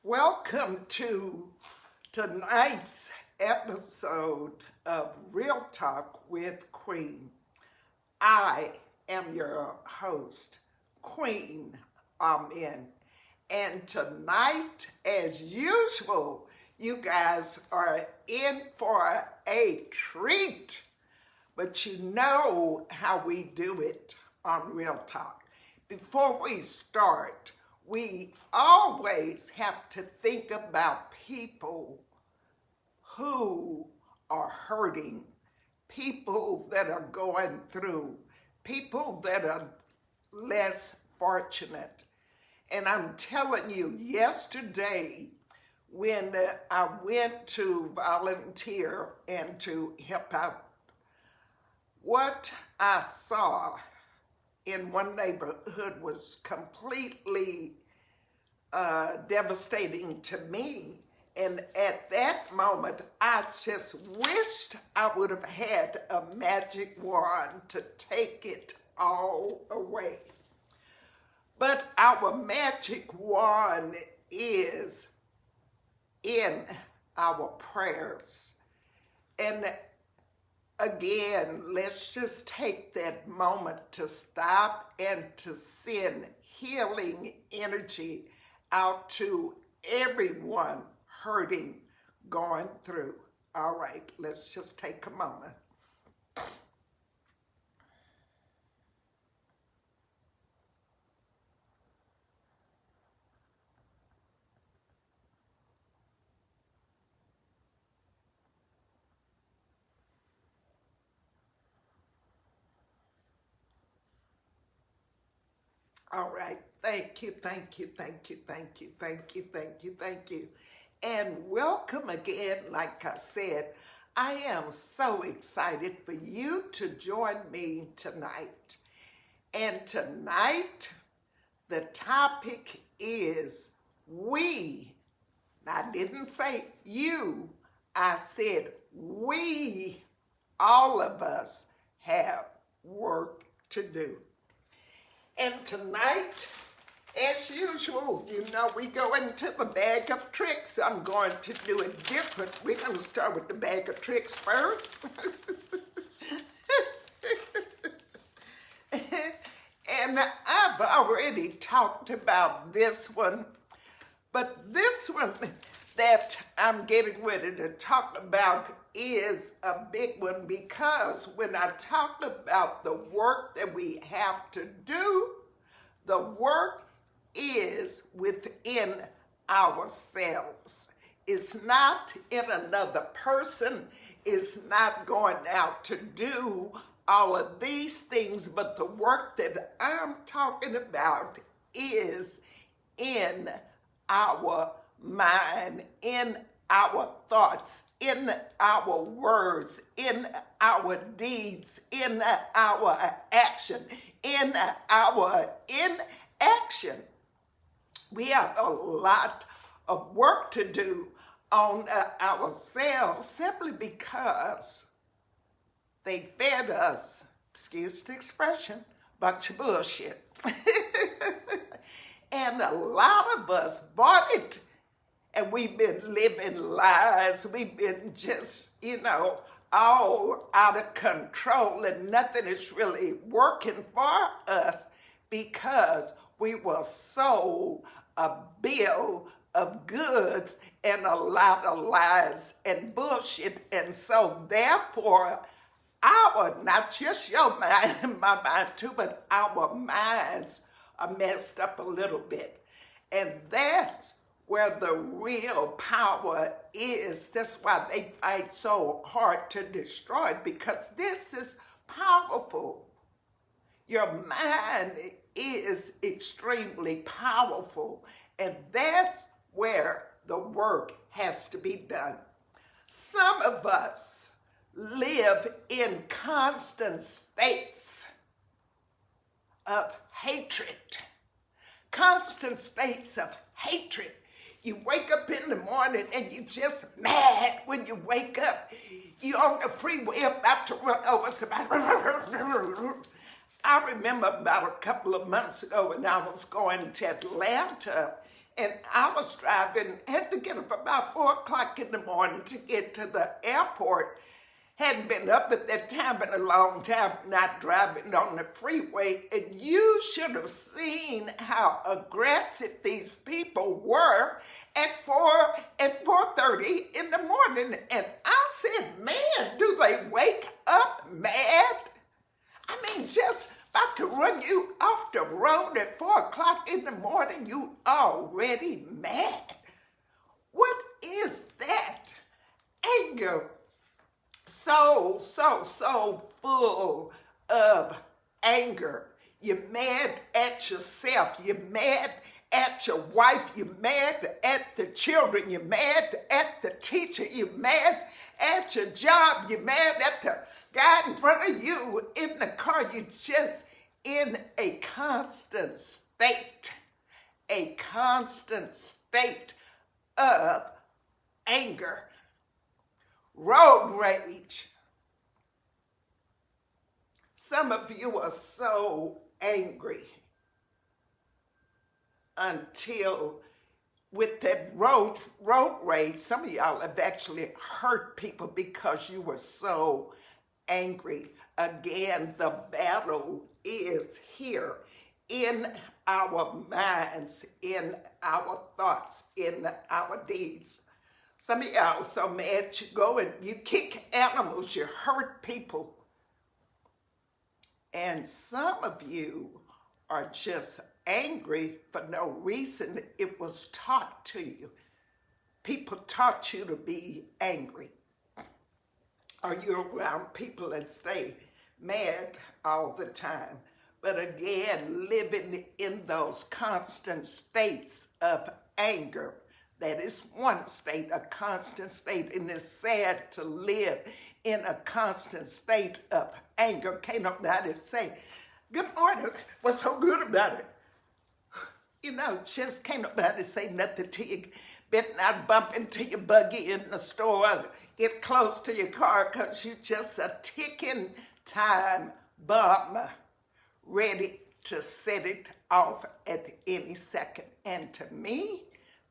Welcome to tonight's episode of Real Talk with Queen. I am your host, Queen Amen. And tonight, as usual, you guys are in for a treat. But you know how we do it on Real Talk. Before we start, we always have to think about people who are hurting, people that are going through, people that are less fortunate. And I'm telling you, yesterday, when I went to volunteer and to help out, what I saw in one neighborhood was completely devastating to me. And at that moment, I just wished I would have had a magic wand to take it all away. But our magic wand is in our prayers. And again, let's just take that moment to stop and to send healing energy out to everyone hurting, going through. All right, let's just take a moment. All right, thank you. And welcome again. Like I said, I am so excited for you to join me tonight. And tonight, the topic is we. I didn't say you, I said we, all of us, have work to do. And tonight, as usual, you know, we go into the bag of tricks. I'm going to do it different. We're going to start with the bag of tricks first. And I've already talked about this one, but this one that I'm getting ready to talk about is a big one, because when I talk about the work that we have to do, the work is within ourselves. It's not in another person. It's not going out to do all of these things, but the work that I'm talking about is in our mind, in our thoughts, in our words, in our deeds, in our action, in our inaction. We have a lot of work to do on ourselves, simply because they fed us, excuse the expression, bunch of bullshit. And a lot of us bought it. And we've been living lies. We've been just, all out of control, and nothing is really working for us because we were sold a bill of goods and a lot of lies and bullshit. And so therefore, not just your mind, my mind too, but our minds are messed up a little bit. And that's where the real power is. That's why they fight so hard to destroy it, because this is powerful. Your mind is extremely powerful, and that's where the work has to be done. Some of us live in constant states of hatred. Constant states of hatred. You wake up in the morning and you just mad when you wake up. You on the freeway about to run over somebody. I remember about a couple of months ago when I was going to Atlanta, And I was driving, had to get up about 4 o'clock in the morning to get to the airport. Hadn't been up at that time in a long time, not driving on the freeway. And you should have seen how aggressive these people were at 4:30 in the morning. And I said, man, do they wake up mad? I mean, just about to run you off the road at 4 o'clock in the morning, you already mad. What is that? Anger. So full of anger. You're mad at yourself. You're mad at your wife. You're mad at the children. You're mad at the teacher. You're mad at your job. You're mad at the guy in front of you in the car. You're just in a constant state of anger. Road rage. Some of you are so angry until with that road rage, some of y'all have actually hurt people because you were so angry. Again, the battle is here in our minds, in our thoughts, in our deeds. Some of y'all are so mad you go and you kick animals, you hurt people. And some of you are just angry for no reason. It was taught to you. People taught you to be angry. Or you're around people that stay mad all the time. But again, living in those constant states of anger. That is one state, a constant state, and it's sad to live in a constant state of anger. Can't nobody say, good morning, what's so good about it? You know, just can't nobody say nothing to you. Better not bump into your buggy in the store, get close to your car, because you're just a ticking time bomb, ready to set it off at any second. And to me,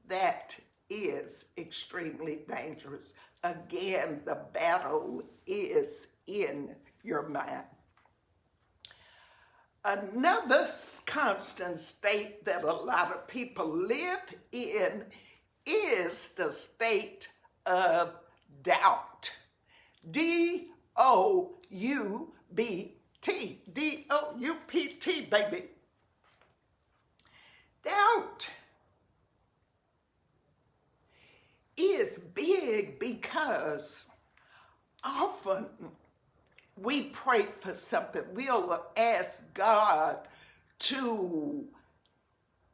that is extremely dangerous. Again, the battle is in your mind. Another constant state that a lot of people live in is the state of doubt. D-O-U-B-T. D-O-U-P-T, baby. Doubt is big because often we pray for something. We'll ask God to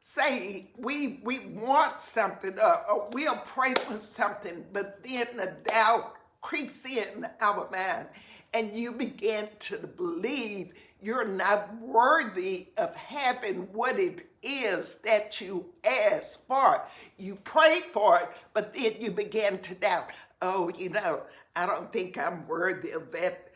say we want something, or we'll pray for something, but then the doubt creeps in our mind and you begin to believe you're not worthy of having what it is that you ask for. You pray for it, but then you begin to doubt. Oh, you know, I don't think I'm worthy of that.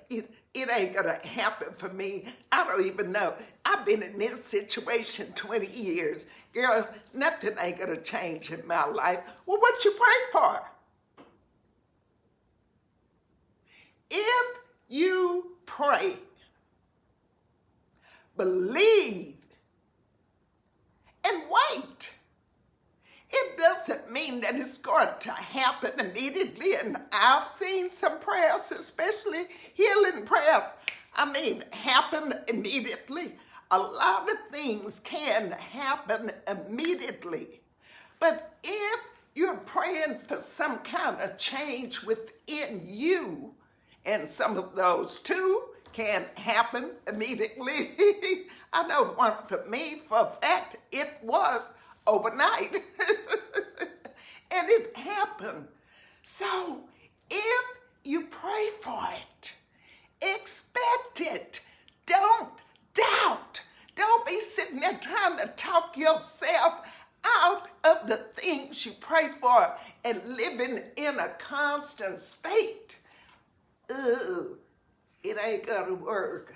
It ain't gonna happen for me. I don't even know. I've been in this situation 20 years. Girl, nothing ain't gonna change in my life. Well, what you pray for? If you pray, believe, and wait, it doesn't mean that it's going to happen immediately. And I've seen some prayers, especially healing prayers, happen immediately. A lot of things can happen immediately. But if you're praying for some kind of change within you, and some of those too can happen immediately. I know one for me, for a fact, it was overnight. And it happened. So if you pray for it, expect it. Don't doubt. Don't be sitting there trying to talk yourself out of the things you pray for and living in a constant state. It ain't gonna work.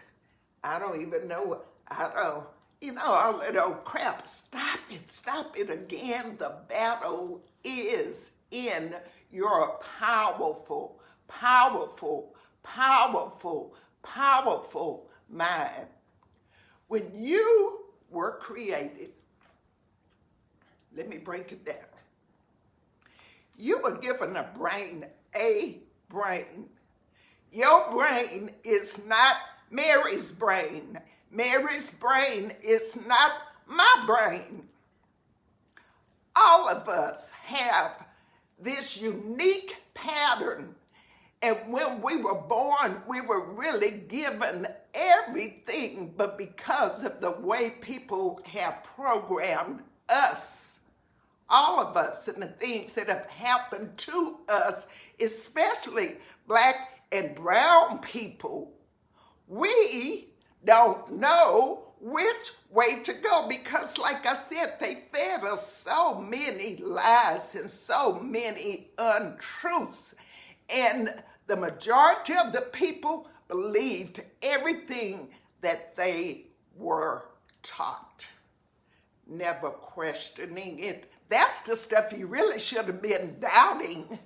I don't even know how. all that old crap. Stop it again. The battle is in your powerful, powerful, powerful, powerful mind. When you were created, let me break it down. You were given a brain. Your brain is not Mary's brain. Mary's brain is not my brain. All of us have this unique pattern. And when we were born, we were really given everything, but because of the way people have programmed us, all of us, and the things that have happened to us, especially Black and brown people, we don't know which way to go because, like I said, they fed us so many lies and so many untruths. And the majority of the people believed everything that they were taught, never questioning it. That's the stuff you really should have been doubting.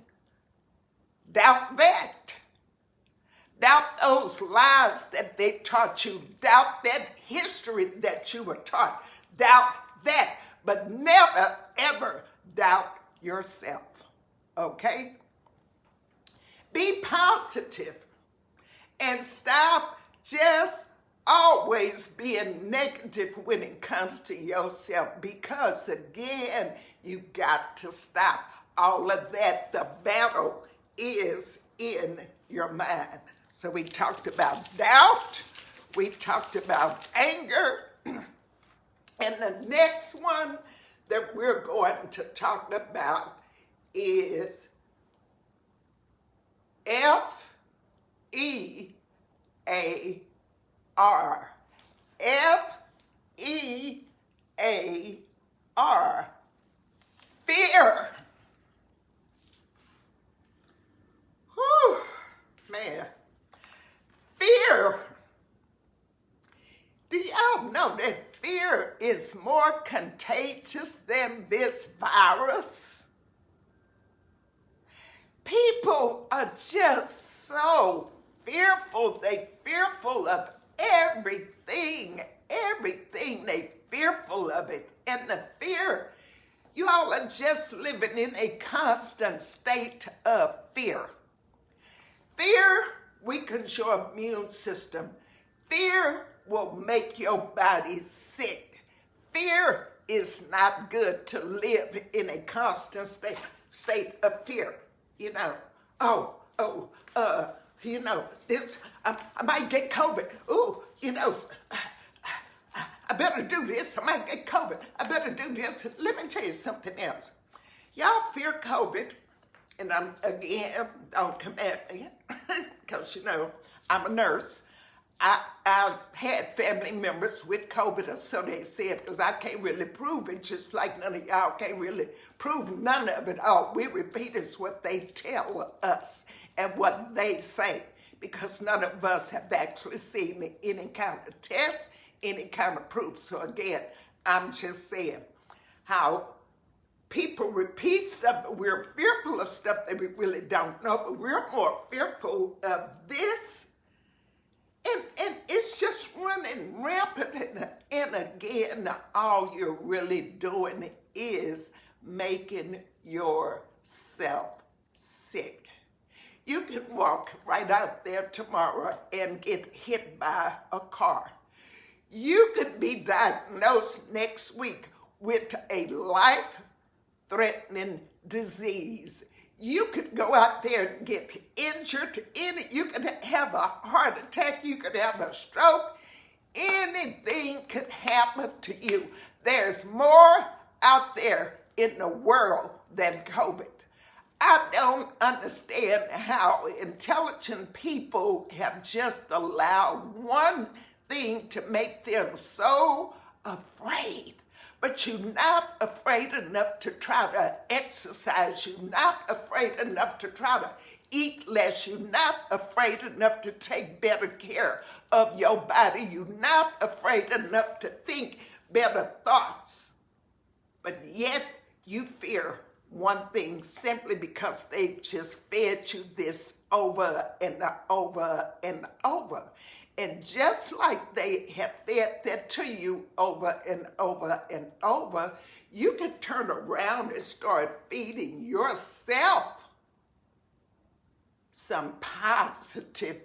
Doubt that. Doubt those lies that they taught you. Doubt that history that you were taught. Doubt that. But never, ever doubt yourself. Okay? Be positive and stop just always being negative when it comes to yourself, because again, you got to stop all of that. The battle is in your mind. So we talked about doubt, we talked about anger, and the next one that we're going to talk about is F-E-A-R. F-E-A-R. Fear. Whew, man. Fear. Do y'all know that fear is more contagious than this virus? People are just so fearful. They're fearful of everything. They fearful of it. And the fear, you all are just living in a constant state of fear. Fear weakens your immune system. Fear will make your body sick. Fear is not good to live in a constant state of fear. This, I might get COVID. I better do this. I might get COVID. I better do this. Let me tell you something else. Y'all fear COVID, and don't come at me, because, I'm a nurse. I've had family members with COVID, or so they said, because I can't really prove it, just like none of y'all can't really prove none of it. All we repeat is what they tell us and what they say, because none of us have actually seen any kind of test, any kind of proof. So again, I'm just saying how people repeat stuff, but we're fearful of stuff that we really don't know, but we're more fearful of this. And it's just running rampant. And again, all you're really doing is making yourself sick. You can walk right out there tomorrow and get hit by a car. You could be diagnosed next week with a life-threatening disease. You could go out there and get injured. You could have a heart attack. You could have a stroke. Anything could happen to you. There's more out there in the world than COVID. I don't understand how intelligent people have just allowed one thing to make them so afraid. But you're not afraid enough to try to exercise. You're not afraid enough to try to eat less. You're not afraid enough to take better care of your body. You're not afraid enough to think better thoughts. But yet you fear one thing simply because they just fed you this over and over and over. And just like they have fed that to you over and over and over, you can turn around and start feeding yourself some positive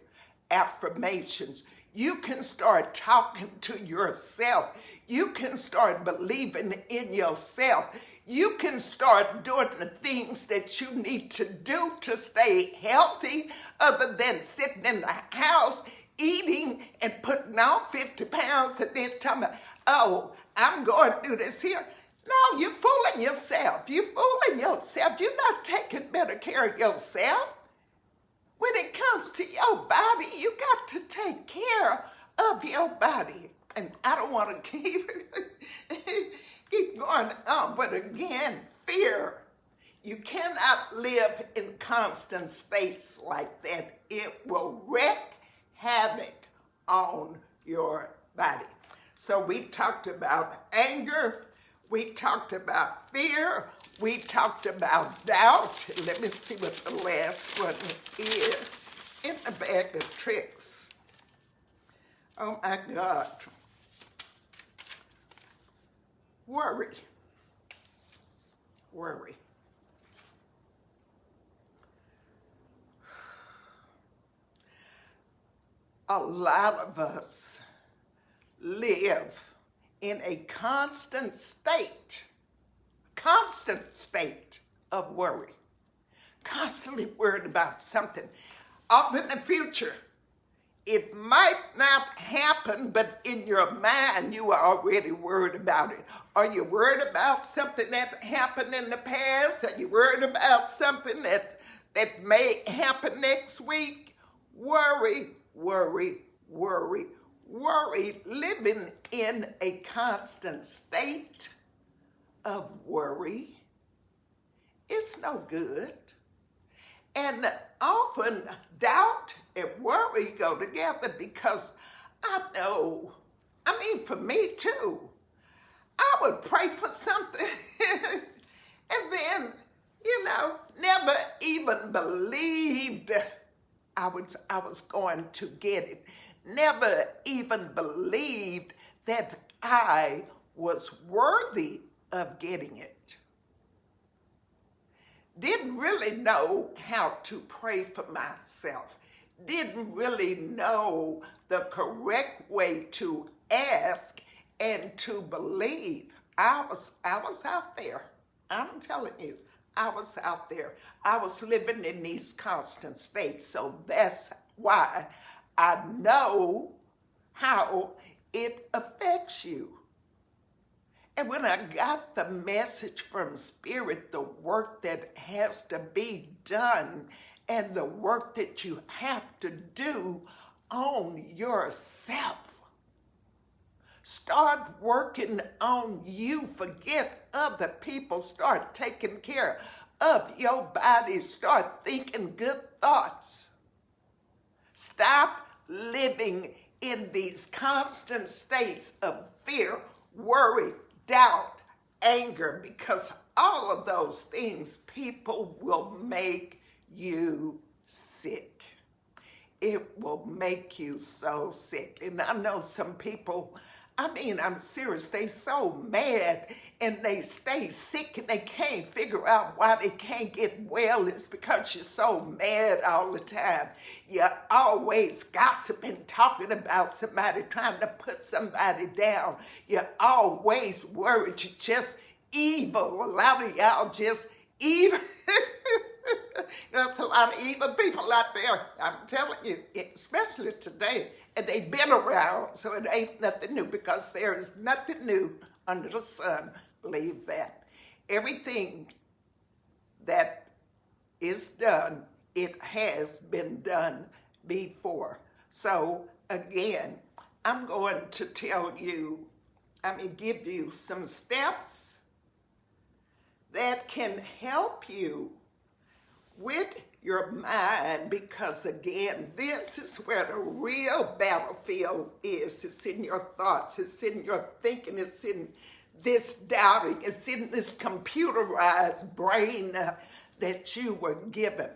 affirmations. You can start talking to yourself. You can start believing in yourself. You can start doing the things that you need to do to stay healthy other than sitting in the house eating and putting on 50 pounds and then telling me, oh, I'm going to do this here. No, you're fooling yourself. You're fooling yourself. You're not taking better care of yourself. When it comes to your body, you got to take care of your body. And I don't want to keep going on, but again, fear. You cannot live in constant space like that. It will wreak havoc on your body. So we talked about anger. We talked about fear. We talked about doubt. Let me see what the last one is in the bag of tricks. Oh my God. Worry. Worry. A lot of us live in a constant state of worry. Constantly worried about something. Off in the future, it might not happen, but in your mind, you are already worried about it. Are you worried about something that happened in the past? Are you worried about something that may happen next week? Worry, worry, worry, worry. Living in a constant state of worry is no good. And often doubt and worry go together because I know, for me too, I would pray for something and then, never even believed I was going to get it. Never even believed that I was worthy of getting it. Didn't really know how to pray for myself. Didn't really know the correct way to ask and to believe. I was out there. I'm telling you, I was out there. I was living in these constant states. So that's why I know how it affects you. And when I got the message from Spirit, the work that has to be done and the work that you have to do on yourself. Start working on you. Forget other people. Start taking care of your body. Start thinking good thoughts. Stop living in these constant states of fear, worry, doubt, anger, because all of those things, people will make you sick. It will make you so sick. And I know some people, I'm serious, they so mad and they stay sick and they can't figure out why they can't get well. It's because you're so mad all the time. You're always gossiping, talking about somebody, trying to put somebody down. You're always worried. You're just evil. A lot of y'all just evil. There's a lot of evil people out there, I'm telling you, especially today. And they've been around, so it ain't nothing new, because there is nothing new under the sun. Believe that. Everything that is done, it has been done before. So again, I'm going to tell you, give you some steps that can help you with your mind, because again, this is where the real battlefield is. It's in your thoughts, it's in your thinking, it's in this doubting, it's in this computerized brain that you were given.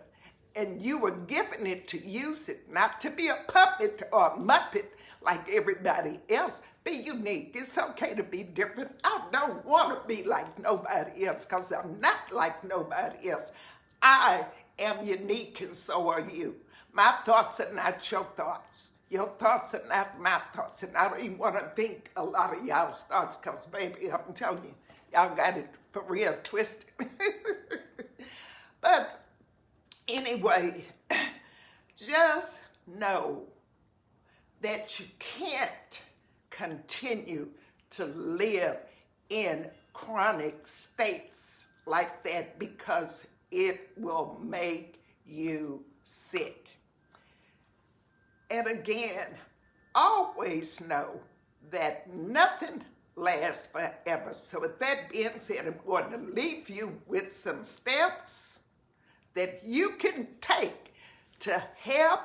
And you were given it to use it, not to be a puppet or a muppet like everybody else. Be unique. It's okay to be different. I don't want to be like nobody else because I'm not like nobody else. I am unique and so are you. My thoughts are not your thoughts. Your thoughts are not my thoughts. And I don't even want to think a lot of y'all's thoughts because, baby, I'm telling you, y'all got it for real twisted. But anyway, just know that you can't continue to live in chronic states like that because it will make you sick. And again, always know that nothing lasts forever. So with that being said, I'm going to leave you with some steps that you can take to help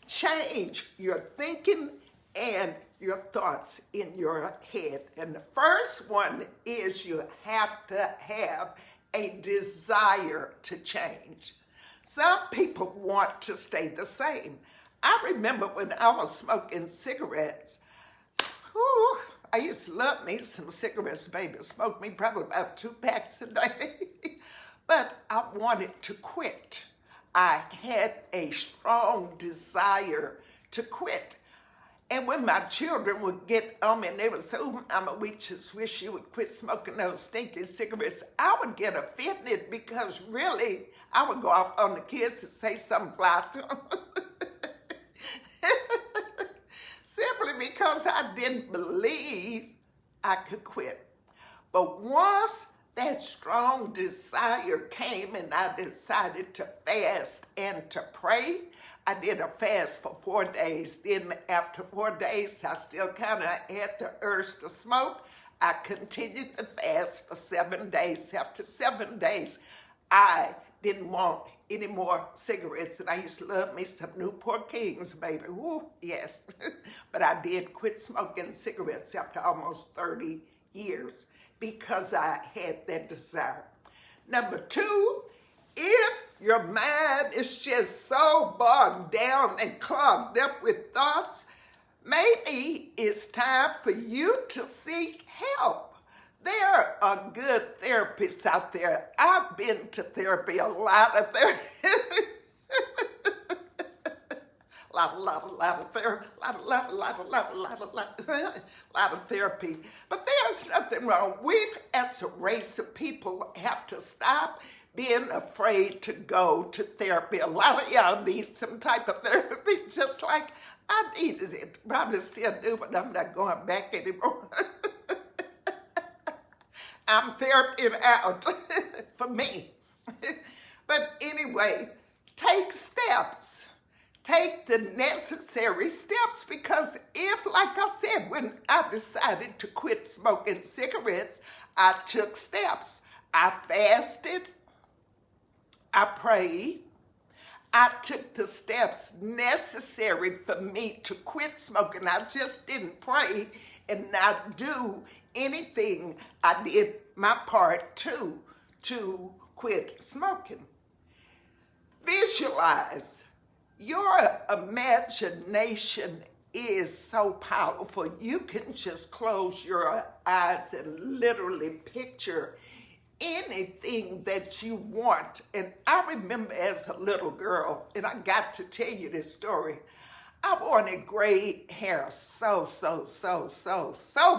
change your thinking and your thoughts in your head. And the first one is you have to have a desire to change. Some people want to stay the same. I remember when I was smoking cigarettes, I used to love me some cigarettes, baby. Smoke me probably about 2 packs a day. But I wanted to quit. I had a strong desire to quit. And when my children would get on me and they would say, "Oh, Mama, we just wish you would quit smoking those stinky cigarettes," I would get offended because really I would go off on the kids and say something fly to them. Simply because I didn't believe I could quit. But once that strong desire came and I decided to fast and to pray, I did a fast for 4 days. Then after 4 days, I still kind of had the urge to smoke. I continued the fast for 7 days. After 7 days, I didn't want any more cigarettes. And I used to love me some Newport Kings, baby. Ooh, yes. But I did quit smoking cigarettes after almost 30 years because I had that desire. Number 2, if your mind is just so bogged down and clogged up with thoughts, maybe it's time for you to seek help. There are good therapists out there. I've been to therapy, a lot of therapy. lot of therapy. But there's nothing wrong. We, as a race of people, have to stop being afraid to go to therapy. A lot of y'all need some type of therapy, just like I needed it. Probably still do, but I'm not going back anymore. I'm therapying out for me. But anyway, take steps. Take the necessary steps, because if, like I said, when I decided to quit smoking cigarettes, I took steps. I fasted. I prayed. I took the steps necessary for me to quit smoking. I just didn't pray and not do anything. I did my part too to quit smoking. Visualize. Your imagination is so powerful. You can just close your eyes and literally picture anything that you want. And I remember as a little girl, and I got to tell you this story, I wanted gray hair so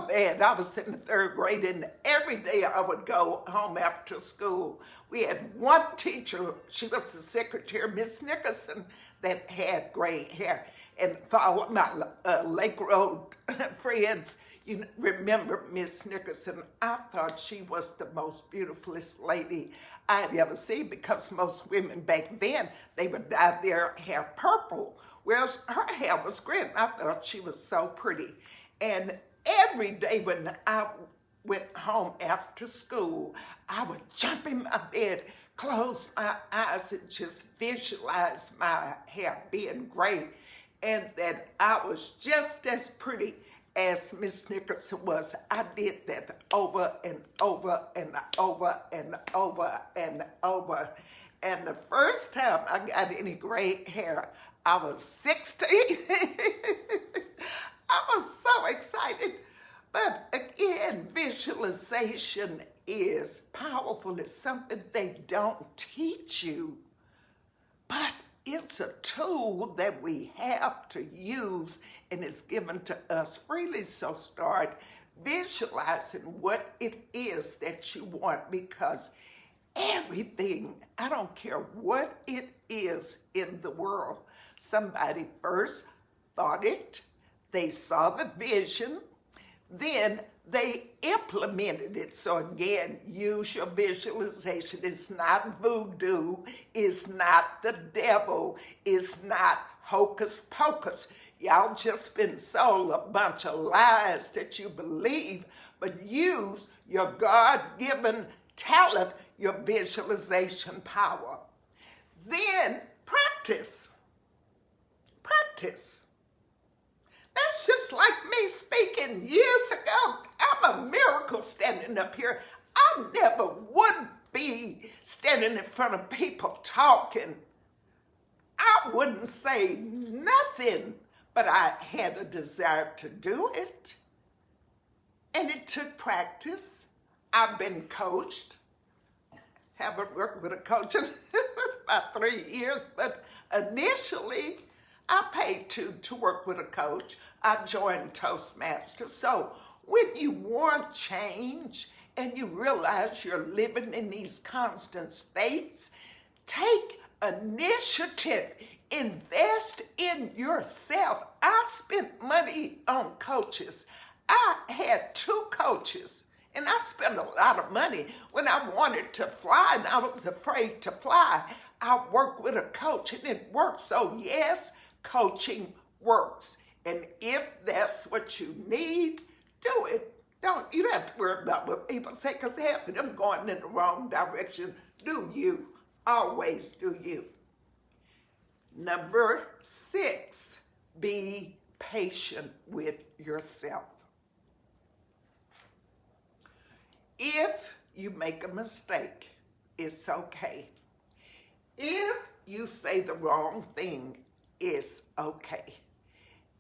bad. I was in the 3rd grade, and every day I would go home after school. We had one teacher, she was the secretary, Miss Nickerson, that had gray hair. And for all my Lake Road friends, you remember Miss Nickerson. I thought she was the most beautifulest lady I'd ever seen, because most women back then, they would dye their hair purple, whereas her hair was green. I thought she was so pretty. And every day when I went home after school, I would jump in my bed close my eyes and just visualize my hair being gray and that I was just as pretty as Miss Nickerson was. I did that over and over and over and over and over. And the first time I got any gray hair, I was 16. I was so excited. But again, visualization is powerful. It's something they don't teach you, but it's a tool that we have to use, and it's given to us freely. So start visualizing what it is that you want, because everything, I don't care what it is in the world, somebody first thought it, they saw the vision, then they implemented it. So again, use your visualization. It's not voodoo. It's not the devil. It's not hocus pocus. Y'all just been sold a bunch of lies that you believe, but use your God-given talent, your visualization power. Then practice. Practice. That's just like me speaking years ago. I'm a miracle standing up here. I never would be standing in front of people talking. I wouldn't say nothing, but I had a desire to do it. And it took practice. I've been coached. Haven't worked with a coach in about 3 years, but initially I paid to work with a coach. I joined Toastmasters. So when you want change and you realize you're living in these constant states, take initiative. Invest in yourself. I spent money on coaches. I had 2 coaches, and I spent a lot of money. When I wanted to fly and I was afraid to fly, I worked with a coach, and it worked. So yes, coaching works. And if that's what you need, do it. You don't have to worry about what people say, because half of them going in the wrong direction. Do you. Always do you. Number 6, be patient with yourself. If you make a mistake, it's okay. If you say the wrong thing, it's okay.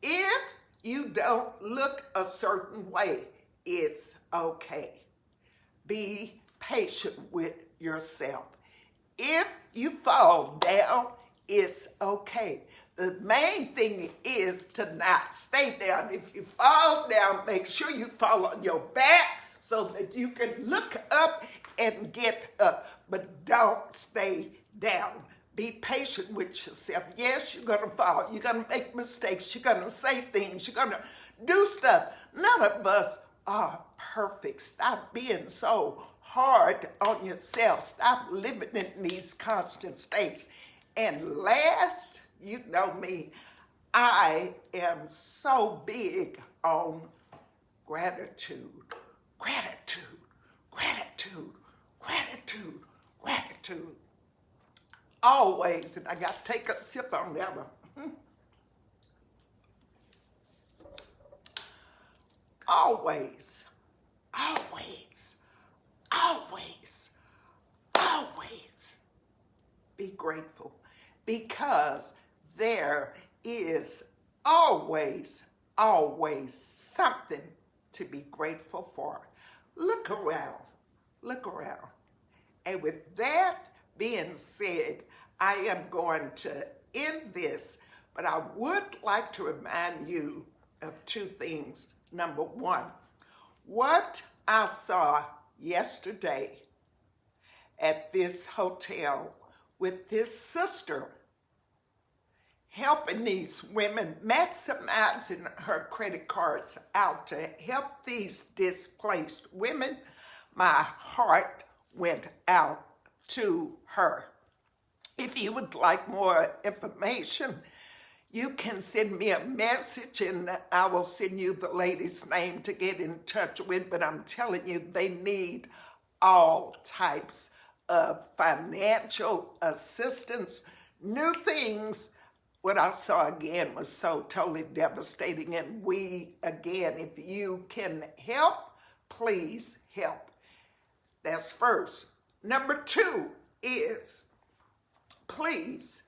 If you don't look a certain way, it's okay. Be patient with yourself. If you fall down, it's okay. The main thing is to not stay down. If you fall down, make sure you fall on your back so that you can look up and get up, but don't stay down. Be patient with yourself. Yes, you're going to fall. You're going to make mistakes. You're going to say things. You're going to do stuff. None of us are perfect. Stop being so hard on yourself. Stop living in these constant states. And last, you know me, I am so big on gratitude. Gratitude, gratitude, gratitude, gratitude. Always, and I got to take a sip on that one. Always, always, always, always be grateful, because there is always, always something to be grateful for. Look around, look around. And with that being said, I am going to end this, but I would like to remind you of 2 things. Number 1, what I saw yesterday at this hotel with this sister helping these women, maximizing her credit cards out to help these displaced women, my heart went out to her. If you would like more information, you can send me a message and I will send you the lady's name to get in touch with. But I'm telling you, they need all types of financial assistance, new things. What I saw again was so totally devastating. And we, again, if you can help, please help. That's first. Number two is, please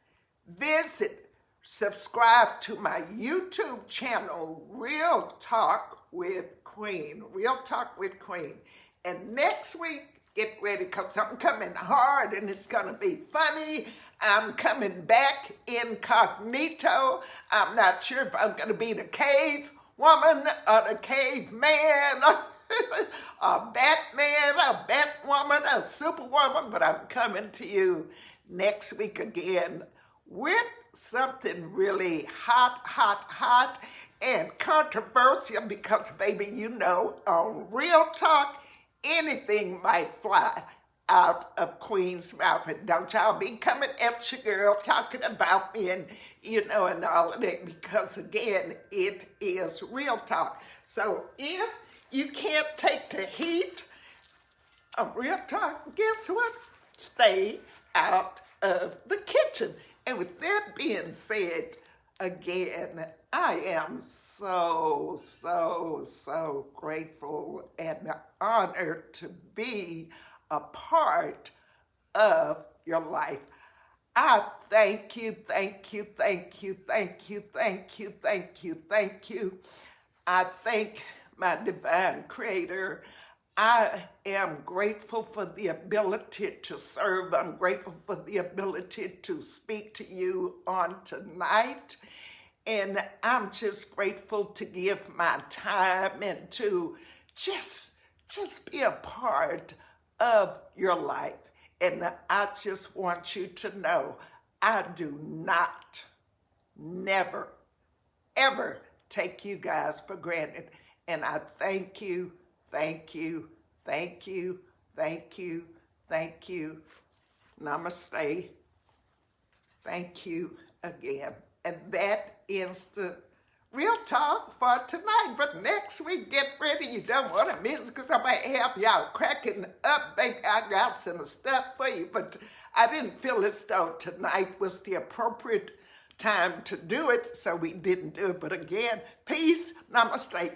subscribe to my YouTube channel, Real Talk with Queen. Real Talk with Queen. And next week, get ready, because I'm coming hard and it's going to be funny. I'm coming back incognito. I'm not sure if I'm going to be the cave woman or the caveman, a Batman, a Batwoman, a Superwoman, but I'm coming to you next week again with something really hot, and controversial, because, baby, you know, on Real Talk, anything might fly out of Queen's mouth. And don't y'all be coming at your girl talking about me and, you know, and all of that, because, again, it is Real Talk. So if you can't take the heat of Real Talk, guess what? Stay out of the kitchen. And with that being said, again, I am so grateful and honored to be a part of your life. I thank you. I thank my divine creator. I am grateful for the ability to serve. I'm grateful for the ability to speak to you on tonight. And I'm just grateful to give my time and to just be a part of your life. And I just want you to know, I do not, never, ever take you guys for granted. And I thank you. Namaste. Thank you again. And that ends the Real Talk for tonight. But next week, get ready. You don't want to miss, because I might have y'all cracking up. Baby, I got some stuff for you. But I didn't feel as though tonight was the appropriate time to do it, so we didn't do it. But again, peace. Namaste.